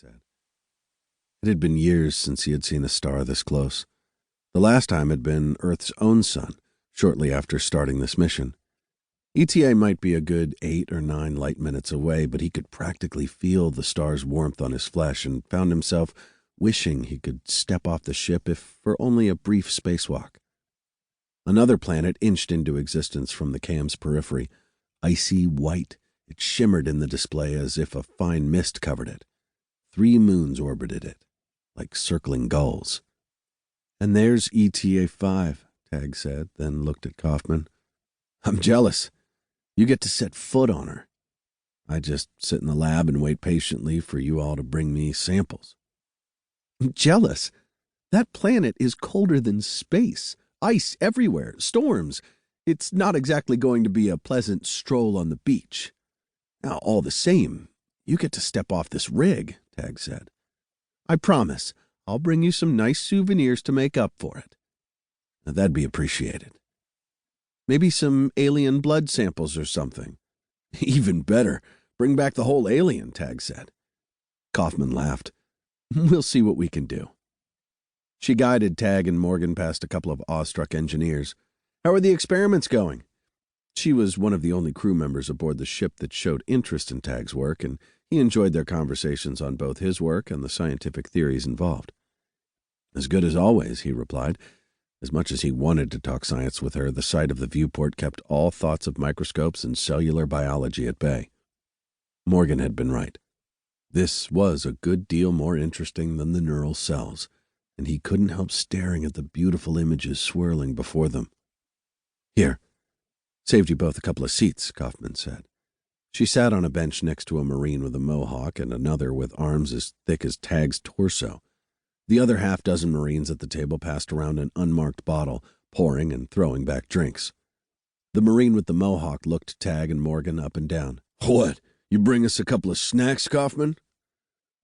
said. It had been years since he had seen a star this close. The last time had been Earth's own sun, shortly after starting this mission. ETA might be a good 8 or 9 light minutes away, but he could practically feel the star's warmth on his flesh and found himself wishing he could step off the ship if for only a brief spacewalk. Another planet inched into existence from the cam's periphery. Icy white, it shimmered in the display as if a fine mist covered it. 3 moons orbited it, like circling gulls. "And there's ETA-5, Tag said, then looked at Kaufman. "I'm jealous. You get to set foot on her. I just sit in the lab and wait patiently for you all to bring me samples." "Jealous? That planet is colder than space. Ice everywhere, storms. It's not exactly going to be a pleasant stroll on the beach. Now, all the same, you get to step off this rig," Tag said. "I promise I'll bring you some nice souvenirs to make up for it." "That'd be appreciated." "Maybe some alien blood samples or something." "Even better. Bring back the whole alien," Tag said. Kaufman laughed. "We'll see what we can do." She guided Tag and Morgan past a couple of awestruck engineers. "How are the experiments going?" She was one of the only crew members aboard the ship that showed interest in Tag's work, and he enjoyed their conversations on both his work and the scientific theories involved. "As good as always," he replied. As much as he wanted to talk science with her, the sight of the viewport kept all thoughts of microscopes and cellular biology at bay. Morgan had been right. This was a good deal more interesting than the neural cells, and he couldn't help staring at the beautiful images swirling before them. "Here, saved you both a couple of seats," Kaufman said. She sat on a bench next to a Marine with a mohawk and another with arms as thick as Tag's torso. The other half-dozen Marines at the table passed around an unmarked bottle, pouring and throwing back drinks. The Marine with the mohawk looked Tag and Morgan up and down. "What, you bring us a couple of snacks, Kaufman?"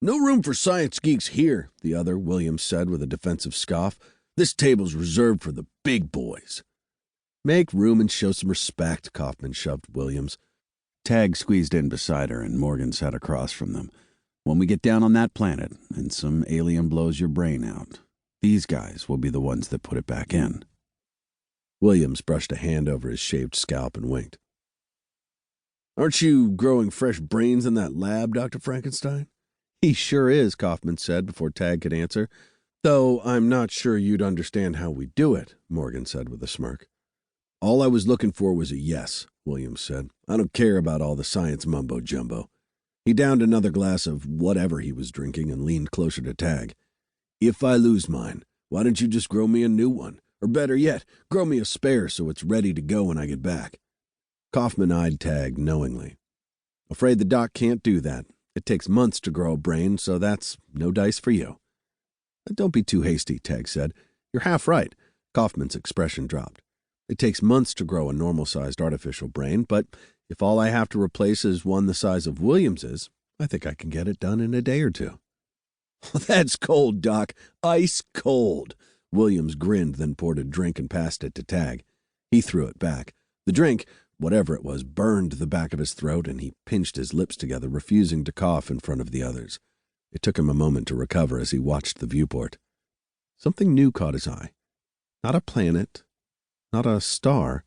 "No room for science geeks here," the other, Williams, said with a defensive scoff. "This table's reserved for the big boys." "Make room and show some respect," Kaufman shoved Williams. Tag squeezed in beside her, and Morgan sat across from them. "When we get down on that planet, and some alien blows your brain out, these guys will be the ones that put it back in." Williams brushed a hand over his shaved scalp and winked. "Aren't you growing fresh brains in that lab, Dr. Frankenstein?" "He sure is," Kaufman said before Tag could answer. "Though I'm not sure you'd understand how we do it," Morgan said with a smirk. "All I was looking for was a yes," Williams said. "I don't care about all the science mumbo-jumbo." He downed another glass of whatever he was drinking and leaned closer to Tag. "If I lose mine, why don't you just grow me a new one? Or better yet, grow me a spare so it's ready to go when I get back." Kaufman eyed Tag knowingly. "Afraid the doc can't do that. It takes months to grow a brain, so that's no dice for you." "Don't be too hasty," Tag said. "You're half right." Kaufman's expression dropped. "It takes months to grow a normal-sized artificial brain, but if all I have to replace is one the size of Williams's, I think I can get it done in a day or 2. "That's cold, Doc. Ice cold." Williams grinned, then poured a drink and passed it to Tag. He threw it back. The drink, whatever it was, burned the back of his throat, and he pinched his lips together, refusing to cough in front of the others. It took him a moment to recover as he watched the viewport. Something new caught his eye. Not a planet, not a star.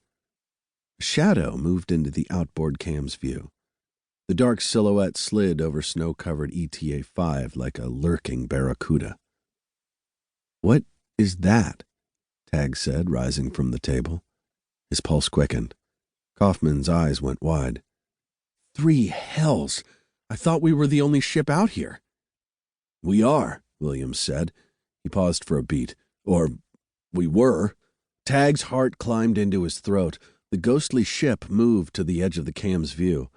A shadow moved into the outboard cam's view. The dark silhouette slid over snow-covered ETA-5 like a lurking barracuda. "What is that?" Tag said, rising from the table. His pulse quickened. Kaufman's eyes went wide. "Three hells! I thought we were the only ship out here." "We are," Williams said. He paused for a beat. "Or we were." Tag's heart climbed into his throat. The ghostly ship moved to the edge of the cam's view.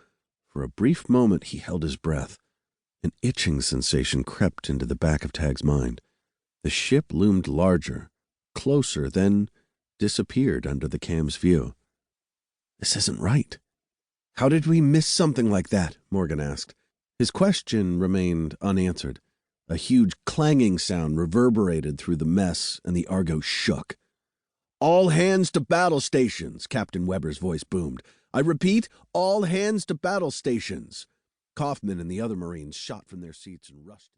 For a brief moment he held his breath. An itching sensation crept into the back of Tag's mind. The ship loomed larger, closer, then disappeared under the cam's view. "This isn't right." "How did we miss something like that?" Morgan asked. His question remained unanswered. A huge clanging sound reverberated through the mess, and the Argo shook. "All hands to battle stations," Captain Weber's voice boomed. "I repeat, all hands to battle stations." Kaufman and the other Marines shot from their seats and rushed.